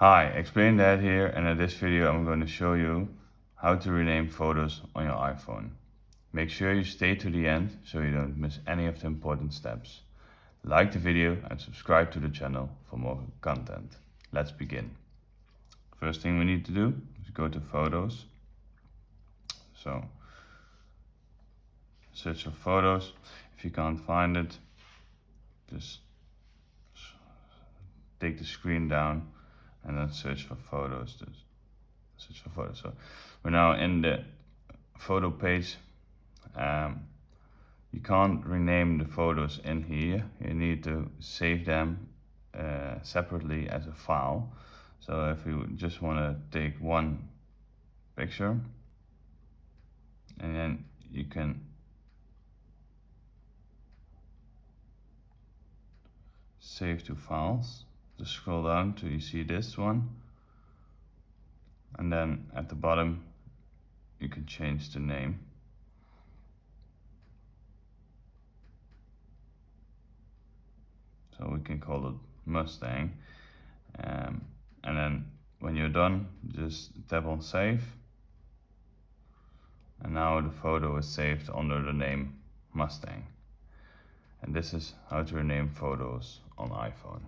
Hi, Explain Dad here, and in this video I'm going to show you how to rename photos on your iPhone. Make sure you stay to the end so you don't miss any of the important steps. Like the video and subscribe to the channel for more content. Let's begin. First thing we need to do is go to Photos. So search for Photos. If you can't find it, just take the screen down and then search for Photos. Search for Photos. So we're now in the photo page. You can't rename the photos in here. You need to save them separately as a file. So if you just want to take one picture, and then you can save to files. Just scroll down till you see this one, and then at the bottom you can change the name. So we can call it Mustang, and then when you're done, just tap on save, and now the photo is saved under the name Mustang. And this is how to rename photos on iPhone.